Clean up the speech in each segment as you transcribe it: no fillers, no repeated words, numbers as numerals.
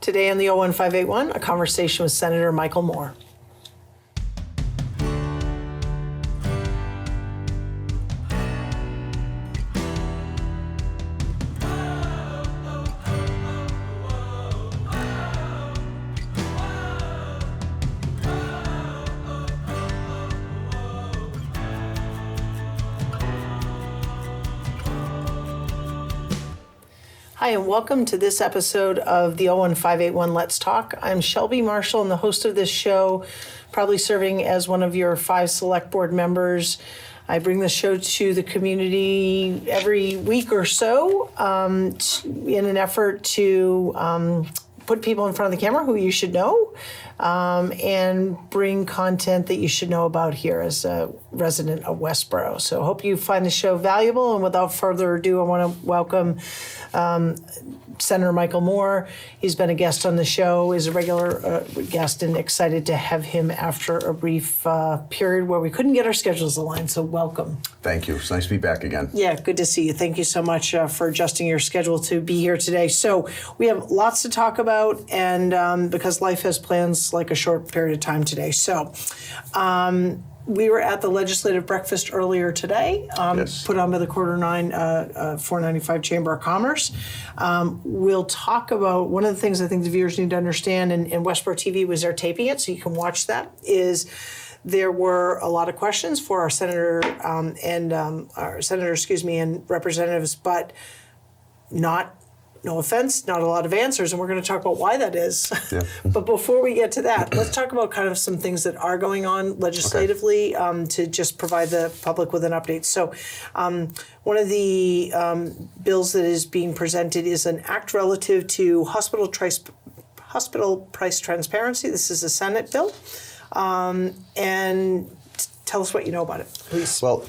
Today on the 01581, a conversation with Senator Michael Moore. Hi, and welcome to this episode of the 01581 Let's Talk. I'm Shelby Marshall, and the host of this show, probably serving as one of your 5 select board members. I bring the show to the community every week or so in an effort to put people in front of the camera who you should know and bring content that you should know about here as a resident of Westboro. So I hope you find the show valuable. And without further ado, I want to welcome Senator Michael Moore. He's been a guest on the show, is a regular guest, and excited to have him after a brief period where we couldn't get our schedules aligned. So welcome. Thank you. It's nice to be back again. Yeah, good to see you. Thank you so much for adjusting your schedule to be here today. So we have lots to talk about, and because life has plans like a short period of time today. So we were at the legislative breakfast earlier today, Yes. put on by the Quarter 9 495 Chamber of Commerce. We'll talk about one of the things I think the viewers need to understand, and Westboro TV was there taping it, so you can watch that, is there were a lot of questions for our senator and representatives, but no offense, not a lot of answers, and we're going to talk about why that is. Yeah. But before we get to that, let's talk about kind of some things that are going on legislatively to just provide the public with an update. So one of the bills that is being presented is an act relative to hospital price transparency. This is a Senate bill. And tell us what you know about it, please. Well,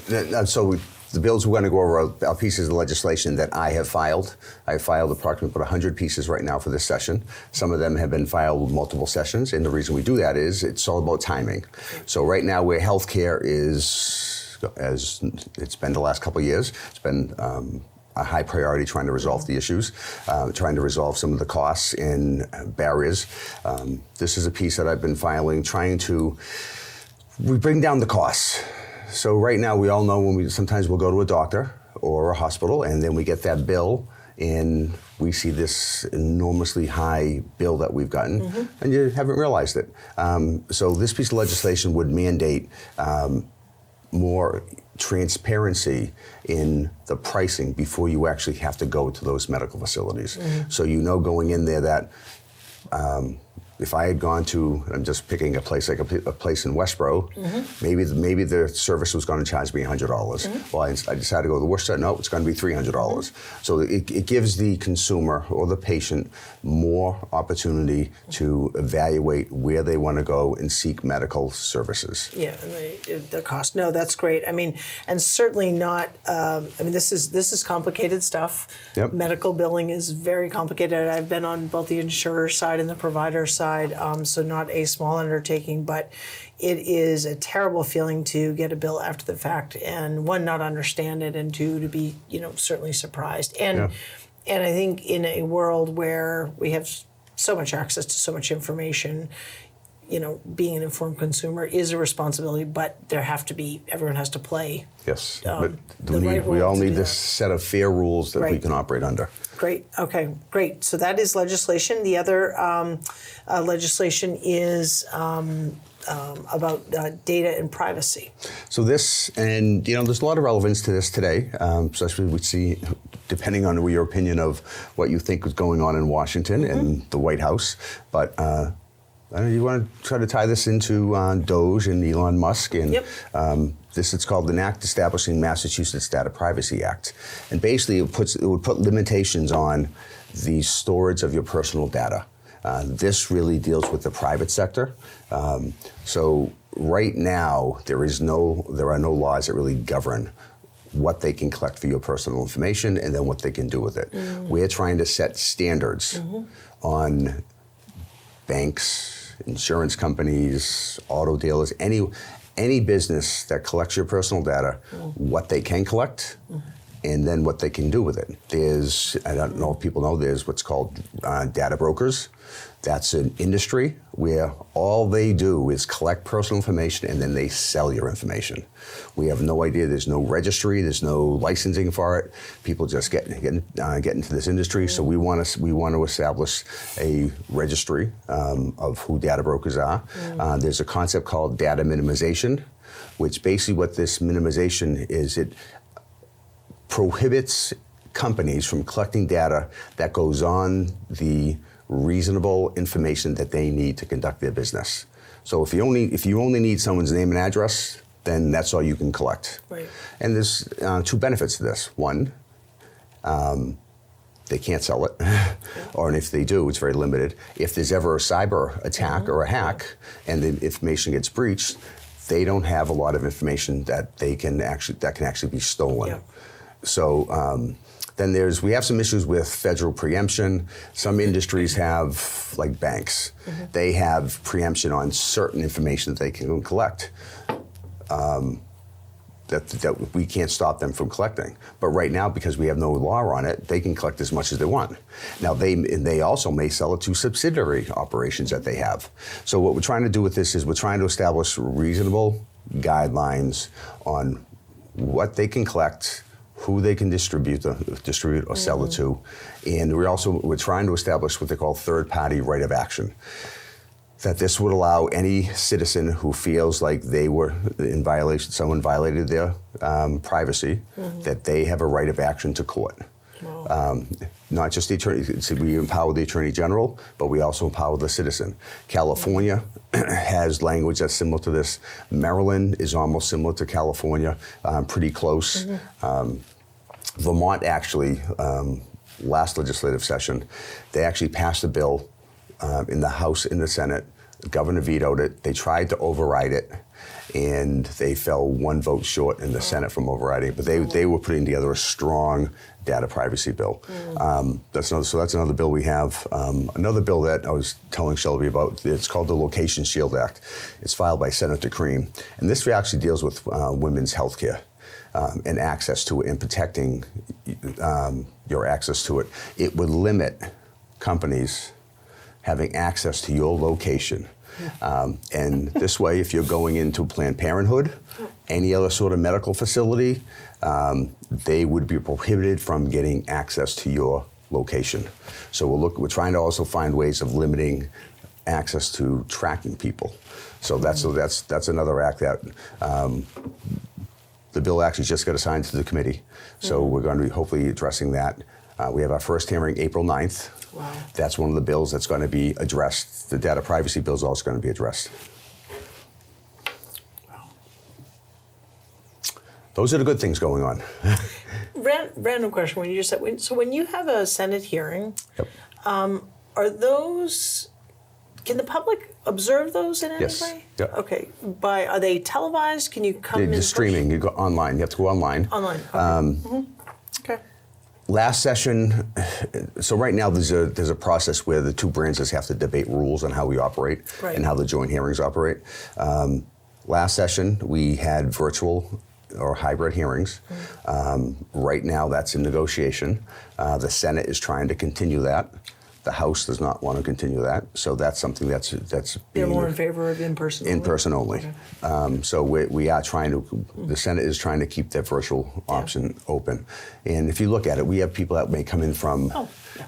the bills we're going to go over are pieces of legislation that I have filed. I filed approximately about 100 pieces right now for this session. Some of them have been filed with multiple sessions, and the reason we do that is it's all about timing. So right now, where healthcare is, as it's been the last couple of years, it's been a high priority trying to resolve the issues, trying to resolve some of the costs and barriers. This is a piece that I've been filing, we bring down the costs. So right now, we all know sometimes we'll go to a doctor or a hospital, and then we get that bill, and we see this enormously high bill that we've gotten, and you haven't realized it. So this piece of legislation would mandate more transparency in the pricing before you actually have to go to those medical facilities. So you know going in there that if I had gone to, I'm just picking a place like a place in Westboro, maybe the service was going to charge me $100. Well, I decided to go to Worcester. No, it's going to be $300. So it gives the consumer or the patient more opportunity to evaluate where they want to go and seek medical services. Yeah, and the cost. No, that's great. I mean, and certainly not. This is complicated stuff. Yep. Medical billing is very complicated. I've been on both the insurer side and the provider side. So not a small undertaking, but it is a terrible feeling to get a bill after the fact, and one, not understand it, and two, to be certainly surprised. And I think in a world where we have so much access to so much information, being an informed consumer is a responsibility, but everyone has to play. Yes, but we all need this set of fair rules that we can operate under. Great. Okay, great. So that is legislation. The other legislation is about data and privacy. So this, and there's a lot of relevance to this today, especially we see, depending on your opinion of what you think is going on in Washington and the White House. But you want to try to tie this into Doge and Elon Musk, and it's called an Act Establishing Massachusetts Data Privacy Act, and basically it would put limitations on the storage of your personal data. This really deals with the private sector. So right now there are no laws that really govern what they can collect for your personal information and then what they can do with it. We're trying to set standards on banks, insurance companies, auto dealers, any business that collects your personal data, what they can collect and then what they can do with it. I don't know if people know, there's what's called data brokers. That's an industry where all they do is collect personal information and then they sell your information. We have no idea. There's no registry. There's no licensing for it. People just get into this industry. So we want to establish a registry of who data brokers are. There's a concept called data minimization, which basically what this minimization is, it prohibits companies from collecting data that goes on the reasonable information that they need to conduct their business. So if you only need someone's name and address, then that's all you can collect. Right. And there's two benefits to this. One, they can't sell it, or if they do, it's very limited. If there's ever a cyber attack or a hack, and the information gets breached, they don't have a lot of information that can actually be stolen. Yeah. So then we have some issues with federal preemption. Some industries have, like banks, they have preemption on certain information that they can collect. That we can't stop them from collecting. But right now, because we have no law on it, they can collect as much as they want. Now, they also may sell it to subsidiary operations that they have. So what we're trying to do with this is we're trying to establish reasonable guidelines on what they can collect, who they can distribute or sell it to, and we're trying to establish what they call third-party right of action. That this would allow any citizen who feels like they were in violation, someone violated their privacy, that they have a right of action to court. Wow. Not just the attorney, we empower the Attorney General, but we also empower the citizen. California has language that's similar to this. Maryland is almost similar to California, pretty close. Vermont actually, last legislative session, they actually passed a bill in the House, in the Senate. The governor vetoed it. They tried to override it, and they fell one vote short in the Senate from overriding it. But they were putting together a strong data privacy bill. That's another bill we have. Another bill that I was telling Shelby about, it's called the Location Shield Act. It's filed by Senator Cream. And this actually deals with women's health care and access to it and protecting your access to it. It would limit companies having access to your location. And this way, if you're going into Planned Parenthood, any other sort of medical facility, they would be prohibited from getting access to your location. So we're trying to also find ways of limiting access to tracking people. So that's another act that the bill actually just got assigned to the committee. So we're going to be hopefully addressing that. We have our first hearing April 9th. Wow. That's one of the bills that's going to be addressed. The data privacy bill is also going to be addressed. Wow. Those are the good things going on. Random question. When you just said, when you have a Senate hearing, Yep. Are those? Can the public observe those in any Yes. way? Yep. Okay. Are they televised? Can you come in? They're streaming. You go online. You have to go online. Online. Okay. Okay. Last session, so right now there's a process where the two branches have to debate rules on how we operate and how the joint hearings operate. Last session, we had virtual or hybrid hearings. Right now, that's in negotiation. The Senate is trying to continue that. The House does not want to continue that, so that's something that's They're being more in favor of in-person. in person only. Okay. So we are trying to. The Senate is trying to keep that virtual option open. And if you look at it, we have people that may come in from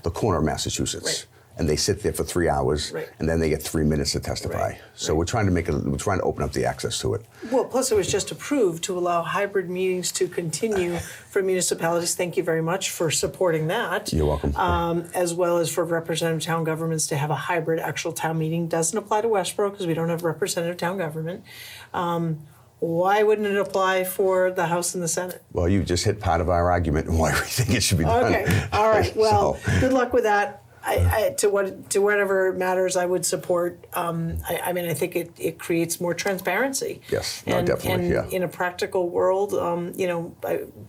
the corner of Massachusetts. Right. And they sit there for 3 hours, and then they get 3 minutes to testify. Right. So we're trying to open up the access to it. Well, plus it was just approved to allow hybrid meetings to continue for municipalities. Thank you very much for supporting that. You're welcome. As well as for representative town governments to have a hybrid actual town meeting. Doesn't apply to Westboro because we don't have representative town government. Why wouldn't it apply for the House and the Senate? Well, you just hit part of our argument and why we think it should be done. Okay, all right. Well, good luck with that. To whatever matters, I would support. I think it creates more transparency. Yes, no, and, definitely. And yeah. in a practical world,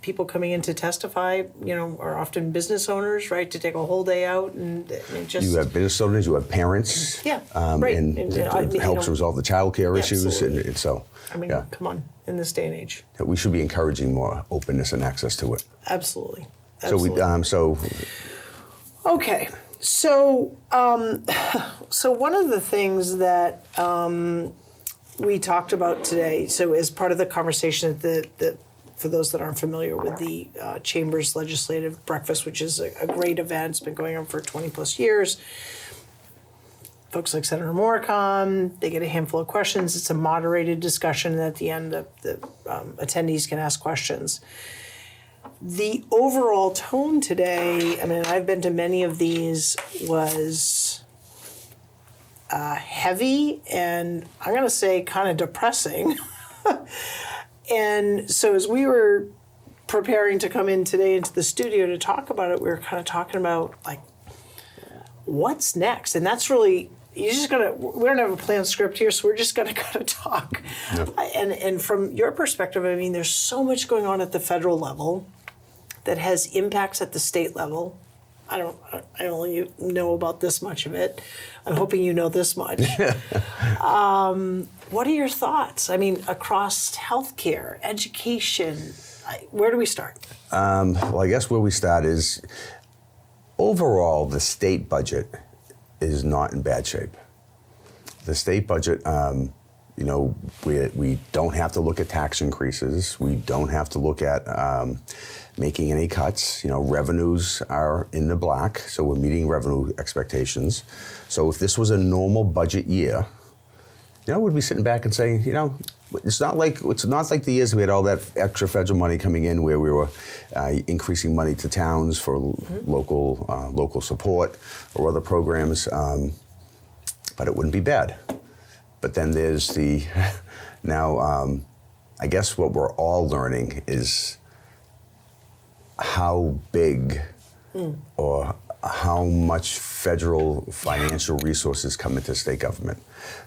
people coming in to testify, are often business owners, right? To take a whole day out and just You have business owners, you have parents. Yeah, right. And it helps resolve the child care issues. absolutely. And so, yeah. Come on, in this day and age, We should be encouraging more openness and access to it. absolutely. So Okay, so one of the things that we talked about today, so as part of the conversation that for those that aren't familiar with the Chamber's Legislative Breakfast, which is a great event, it's been going on for 20 plus years. Folks like Senator Moore come, they get a handful of questions. It's a moderated discussion, and at the end, the attendees can ask questions. The overall tone today, I've been to many of these, was heavy and I'm going to say kind of depressing. And so as we were preparing to come in today into the studio to talk about it, we were kind of talking about, like, what's next? And that's really, we don't have a planned script here, so we're just going to kind of talk. Yep. And from your perspective, there's so much going on at the federal level that has impacts at the state level. I only know about this much of it. I'm hoping you know this much. What are your thoughts? Across healthcare, education, where do we start? Well, I guess where we start is, overall, the state budget is not in bad shape. The state budget, we don't have to look at tax increases. We don't have to look at making any cuts. Revenues are in the black, so we're meeting revenue expectations. So if this was a normal budget year, we'd be sitting back and saying, it's not like the years we had all that extra federal money coming in where we were increasing money to towns for local support or other programs, but it wouldn't be bad. But then there's now I guess what we're all learning is how big or how much federal financial resources come into state government.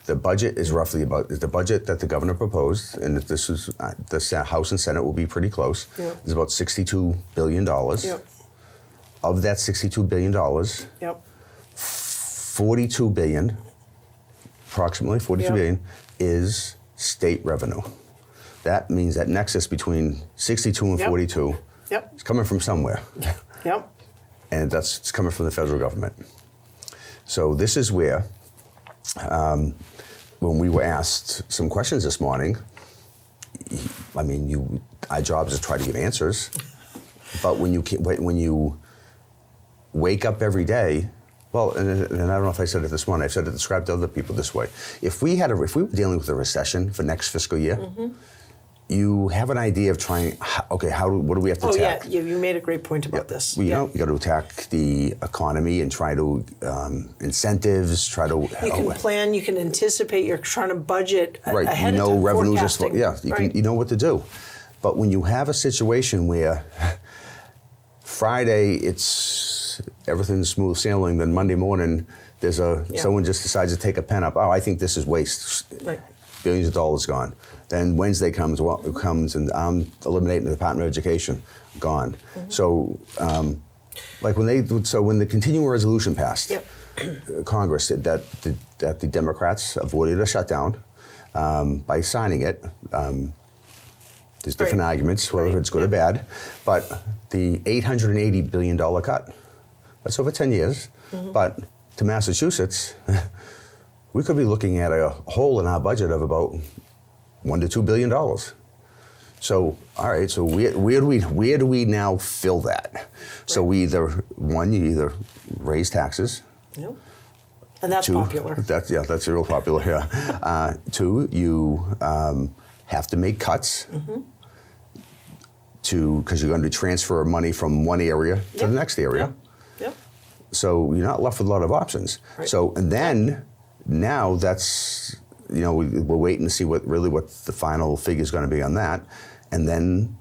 The budget is roughly the budget that the governor proposed, and if this is the House and Senate will be pretty close. Yep. It's about $62 billion. Yep. Of that $62 billion, yep. 42 billion, approximately 42 yep. billion, is state revenue. That means that nexus between 62 and yep. 42 yep. is coming from somewhere. Yep. And it's coming from the federal government. So this is where, when we were asked some questions this morning, our job is to try to give answers. But when you wake up every day, well, and I don't know if I said it this morning, I've said it, described to other people this way. If we were dealing with a recession for next fiscal year, mm-hmm. you have an idea of trying, what do we have to attack? Oh, yeah, you made a great point about this. You got to attack the economy and try to, incentives, try to... You can plan, you can anticipate, you're trying to budget right. ahead of time, revenues forecasting. You know what to do. But when you have a situation where Friday everything's smooth sailing, then Monday morning someone just decides to take a pen up, I think this is waste. Right. Billions of dollars gone. Then Wednesday comes and I'm eliminating the Department of Education, gone. Mm-hmm. So, when the continuing resolution passed, yep. Congress said that the Democrats avoided a shutdown by signing it. There's different right. arguments, whether it's good or bad, but the $880 billion cut, that's over 10 years, mm-hmm. but to Massachusetts, we could be looking at a hole in our budget of about $1 to $2 billion. So, all right. So where do we now fill that? Right. So you either raise taxes. Yep. And that's popular. That's real popular. Yeah. Two, you have to make cuts. Mm-hmm. Because you're going to transfer money from one area to the next area. Yep. So you're not left with a lot of options. Right. So and then. Now that's, we're waiting to see what the final figure is going to be on that. And then,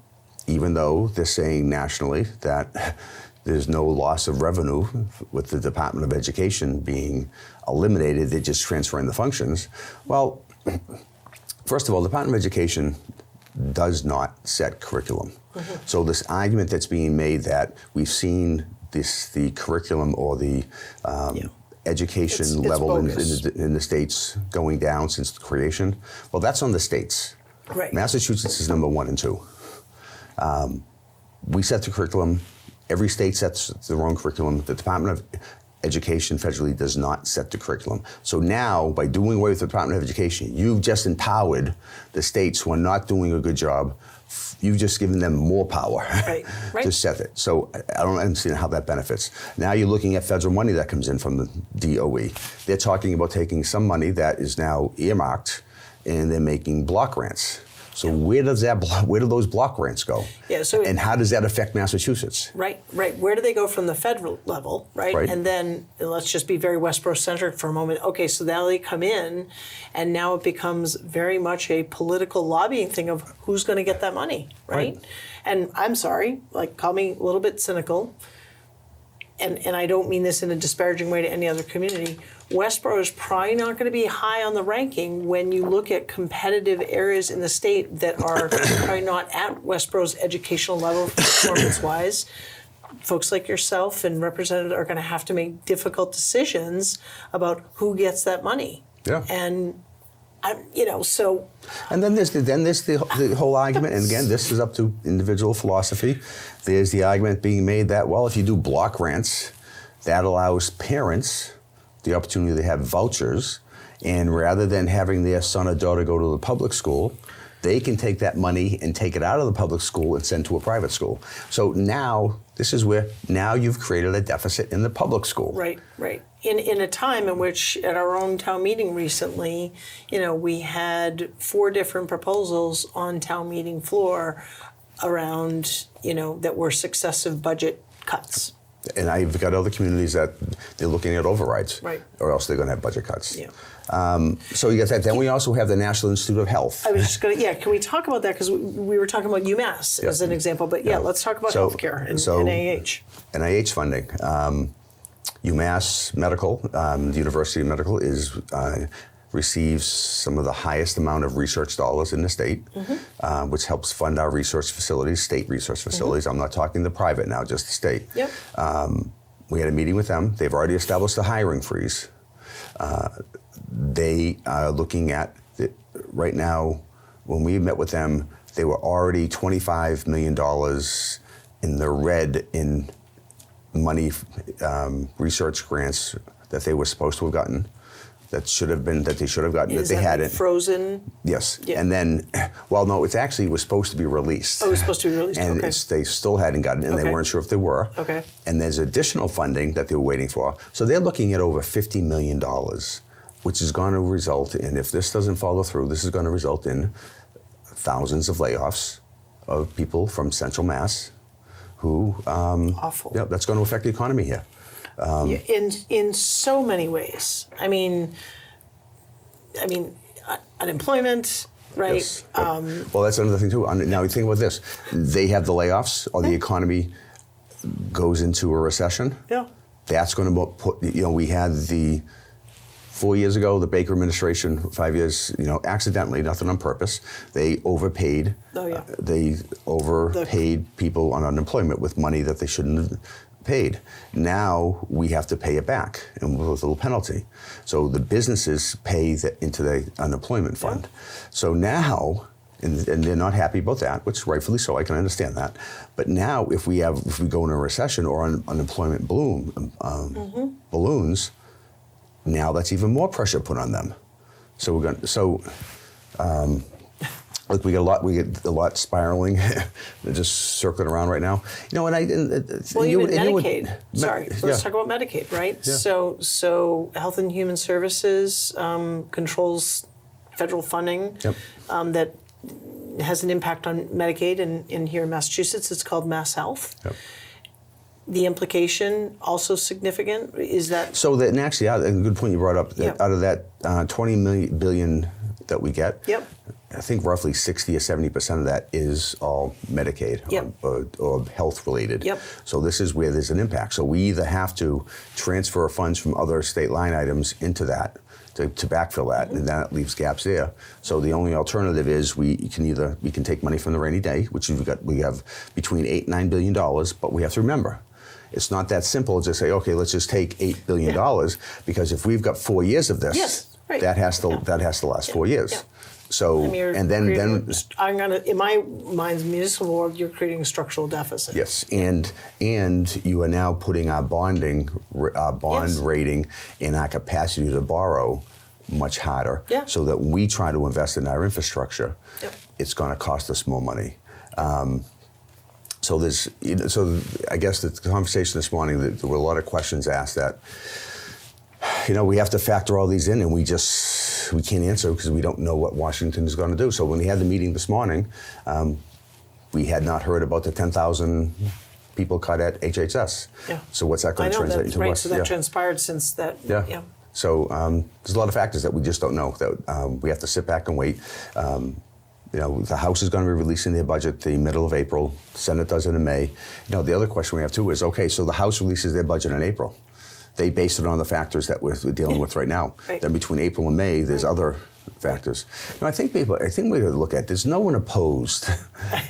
even though they're saying nationally that there's no loss of revenue with the Department of Education being eliminated. They're just transferring the functions. Well, first of all, the Department of Education does not set curriculum. So this argument that's being made that we've seen the curriculum or the education It's level bogus. in the states going down since the creation, well, that's on the states. Right. Massachusetts is number 1 and 2. We set the curriculum. Every state sets their own curriculum. The Department of Education federally does not set the curriculum. So now, by doing away with the Department of Education, you've just empowered the states who are not doing a good job. You've just given them more power to set it. So I don't understand how that benefits. Now you're looking at federal money that comes in from the DOE. They're talking about taking some money that is now earmarked, and they're making block grants. So where do those block grants go? Yeah, so and how does that affect Massachusetts? Right. Where do they go from the federal level, right? And then let's just be very Westboro-centric for a moment. Okay, so now they come in, and now it becomes very much a political lobbying thing of who's going to get that money, right? And I'm sorry, call me a little bit cynical, and I don't mean this in a disparaging way to any other community. Westboro is probably not going to be high on the ranking when you look at competitive areas in the state that are probably not at Westboro's educational level performance-wise. Folks like yourself and representatives are going to have to make difficult decisions about who gets that money. Yeah. And so. And then there's the whole argument, and again, this is up to individual philosophy. There's the argument being made that, well, if you do block grants, that allows parents the opportunity to have vouchers, and rather than having their son or daughter go to the public school, they can take that money and take it out of the public school and send to a private school. So now, this is where now you've created a deficit in the public school. Right. In a time in which, at our own town meeting recently, we had 4 different proposals on town meeting floor around, that were successive budget cuts. And I've got other communities that they're looking at overrides, or else they're going to have budget cuts. Yeah. So you got that. Then we also have the National Institute of Health. I was just going to, can we talk about that? Because we were talking about UMass as an example, but let's talk about healthcare and NIH. NIH funding. UMass Medical, the University of Medical, receives some of the highest amount of research dollars in the state, which helps fund our research facilities, state research facilities. I'm not talking the private now, just the state. Yep. We had a meeting with them. They've already established a hiring freeze. They are looking at, right now, when we met with them, they were already $25 million in the red in money, research grants that they were supposed to have gotten. That they should have gotten, that they hadn't. Frozen? Yes. Yeah. And then, well, no, it actually was supposed to be released. Oh, it was supposed to be released? And okay. They still hadn't gotten it, and they weren't sure if they were. Okay. And there's additional funding that they were waiting for. So they're looking at over $50 million, which is going to result in, if this doesn't follow through, this is going to result in thousands of layoffs of people from Central Mass who... Awful. Yeah, that's going to affect the economy here. In so many ways. I mean, unemployment, right? Yes. Well, that's another thing too. Now, think about this: they have the layoffs, or the economy goes into a recession. Yeah. That's going to put. We had 4 years ago, the Baker administration, 5 years, accidentally, nothing on purpose, they overpaid. Oh, yeah. They overpaid people on unemployment with money that they shouldn't have paid. Now we have to pay it back, and with a little penalty. So the businesses pay into the unemployment fund. Yeah. So now, and they're not happy about that, which rightfully so, I can understand that. But now, if we go in a recession or unemployment balloons, now that's even more pressure put on them. So we're going. Look, we get a lot spiraling, just circling around right now. Medicaid. Let's talk about Medicaid, right? Yeah. So Health and Human Services controls federal funding that has an impact on Medicaid, and in here in Massachusetts, it's called Mass Health. Yep. The implication also significant. Is that so? That and actually, a good point you brought up. That out of that $20 billion that we get. Yep. I think roughly 60 or 70% of that is all Medicaid Yep. or health related. Yep. So this is where there's an impact. So we either have to transfer funds from other state line items into that to backfill that, and then it leaves gaps there. So the only alternative is we can take money from the rainy day, which we have between $8 and $9 billion, but we have to remember, it's not that simple to say, okay, let's just take $8 billion, because if we've got 4 years of this, Yes, right. that has to last 4 years. Yeah. So, and then I'm gonna, in my mind's municipal world, you're creating a structural deficit. yes, and you are now putting our bond Yes. rating and our capacity to borrow much harder. Yeah. So that when we try to invest in our infrastructure, Yep. it's going to cost us more money. So there's, so I guess the conversation this morning, there were a lot of questions asked that, we have to factor all these in, and we can't answer because we don't know what Washington is going to do. So when we had the meeting this morning, we had not heard about the 10,000 people cut at HHS. Yeah. So what's that going to translate into? Right, so that transpired since that. Yeah. So there's a lot of factors that we just don't know, that we have to sit back and wait. The House is going to be releasing their budget the middle of April. The Senate does it in May. The other question we have too is, okay, so the House releases their budget in April. They base it on the factors that we're dealing with right now. Right. Then between April and May, there's other factors. I think we have to look at, there's no one opposed.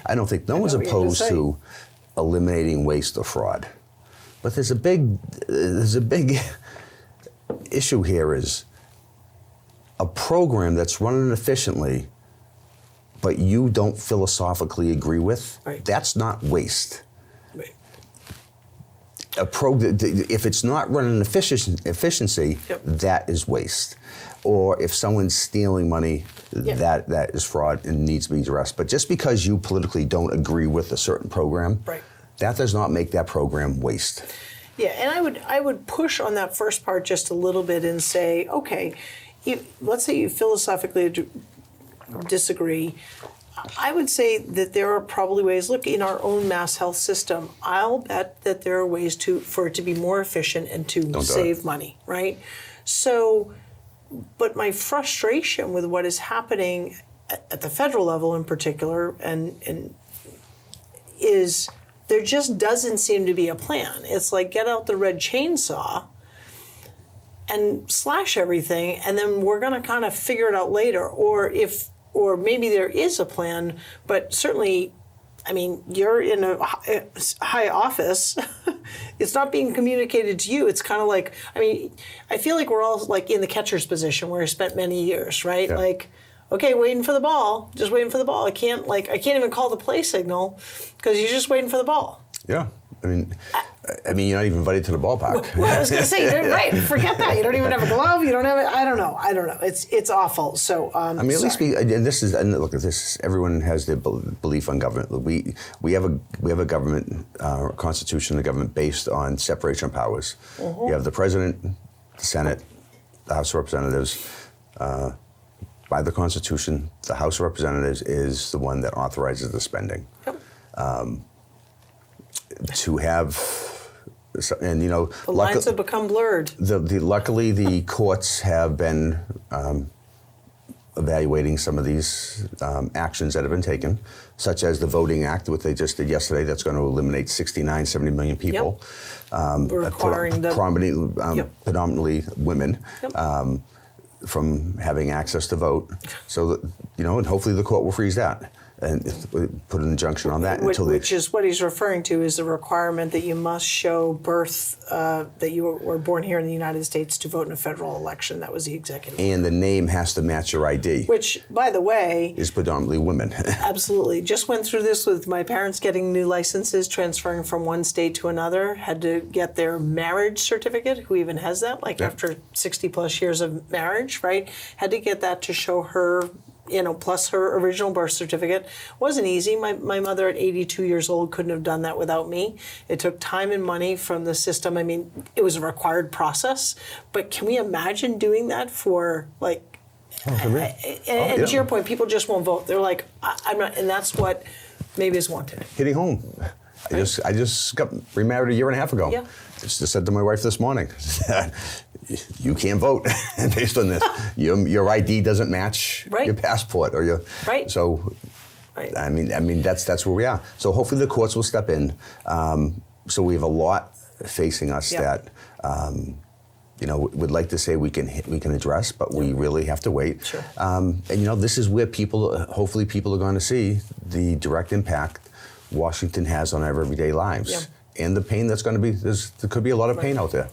I don't think, no one's opposed to eliminating waste or fraud. But there's a big issue here, is a program that's running efficiently, but you don't philosophically agree with, right. That's not waste. Right. If it's not running efficiency, Yep. that is waste. Or if someone's stealing money, Yep. that is fraud and needs to be addressed. But just because you politically don't agree with a certain program, Right. that does not make that program waste. Yeah, and I would push on that first part just a little bit and say, okay, let's say you philosophically disagree. I would say that there are probably ways. Look, in our own mass health system, I'll bet that there are ways for it to be more efficient and to save money, right? So, but my frustration with what is happening at the federal level in particular, and is there just doesn't seem to be a plan. It's like, get out the red chainsaw and slash everything, and then we're going to kind of figure it out later. Or maybe there is a plan, but certainly, I mean, you're in a high office. It's not being communicated to you. It's kind of like, I mean, I feel like we're all like in the catcher's position where I spent many years, right? Yeah. Like, okay, waiting for the ball, just waiting for the ball. I can't even call the play signal because you're just waiting for the ball. Yeah. I mean, you're not even invited to the ballpark. Well, I was going to say, right? Forget that. You don't even have a glove. You don't have it. I don't know. It's awful. So at least everyone has their belief on government. We have a government constitution, a government based on separation of powers. Mm-hmm. You have the president, the Senate, the House of Representatives. By the Constitution, the House of Representatives is the one that authorizes the spending. Yep. To have, and the lines have become blurred. Luckily, the courts have been evaluating some of these actions that have been taken, such as the Voting Act, which they just did yesterday, that's going to eliminate 69, 70 million people. Yep. Requiring predominantly women. Yep. From having access to vote. So that, and hopefully the court will freeze that and put an injunction on that which is what he's referring to, is the requirement that you must show birth, that you were born here in the United States to vote in a federal election. That was the executive. And the name has to match your ID. Which, by the way, is predominantly women. Absolutely. Just went through this with my parents getting new licenses, transferring from one state to another, had to get their marriage certificate. Who even has that? After 60 plus years of marriage, right? Had to get that to show her, plus her original birth certificate. Wasn't easy. My mother at 82 years old couldn't have done that without me. It took time and money from the system. I mean, it was a required process, but can we imagine doing that for to your point, people just won't vote. They're like, I'm not, and that's what maybe is wanted. Hitting home. I just got remarried a year and a half ago. Yeah. Just said to my wife this morning, you can't vote based on this. Your ID doesn't match Right. your passport or your Right. So. Right. I mean that's where we are. So hopefully the courts will step in. So we have a lot facing us that we'd like to say we can address, but we really have to wait. Sure. And this is where hopefully people are going to see the direct impact Washington has on our everyday lives. Yeah. And the pain that's going to be, there could be a lot of pain out there.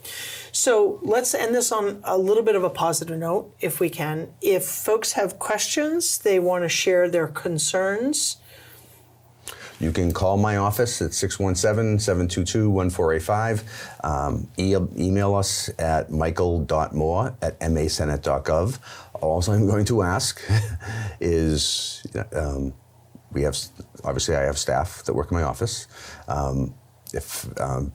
So let's end this on a little bit of a positive note, if we can. If folks have questions, they want to share their concerns. You can call my office at 617-722-1485. Email us at michael.moore@masenate.gov. Also, I'm going to ask is, I have staff that work in my office.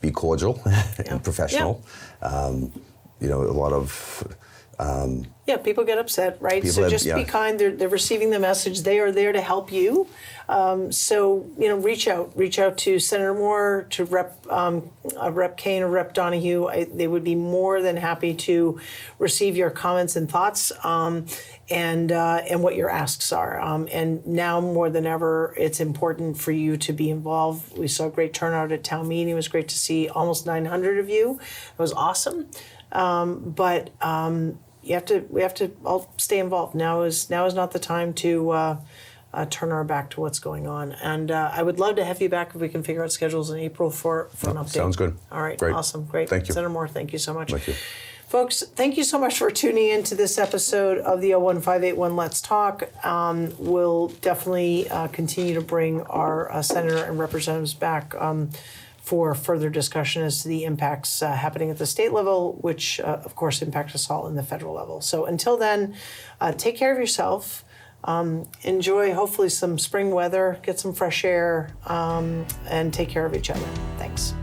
Be cordial and professional. A lot of people get upset, right? People So have- just be kind. They're receiving the message. They are there to help you. Reach out to Senator Moore, to Rep Kane or Rep Donahue. They would be more than happy to receive your comments and thoughts and what your asks are. And now more than ever, it's important for you to be involved. We saw a great turnout at town meeting. It was great to see almost 900 of you. It was awesome. We have to all stay involved. Now is not the time to turn our back to what's going on. And I would love to have you back if we can figure out schedules in April for an update. Sounds good. All right, Great. awesome, great. Thank you. Senator Moore, thank you so much. Thank you. Folks, thank you so much for tuning in to this episode of the 01581 Let's Talk. We'll definitely continue to bring our senator and representatives back for further discussion as to the impacts happening at the state level, which of course impact us all in the federal level. So until then, take care of yourself. Enjoy hopefully some spring weather, get some fresh air, and take care of each other. Thanks.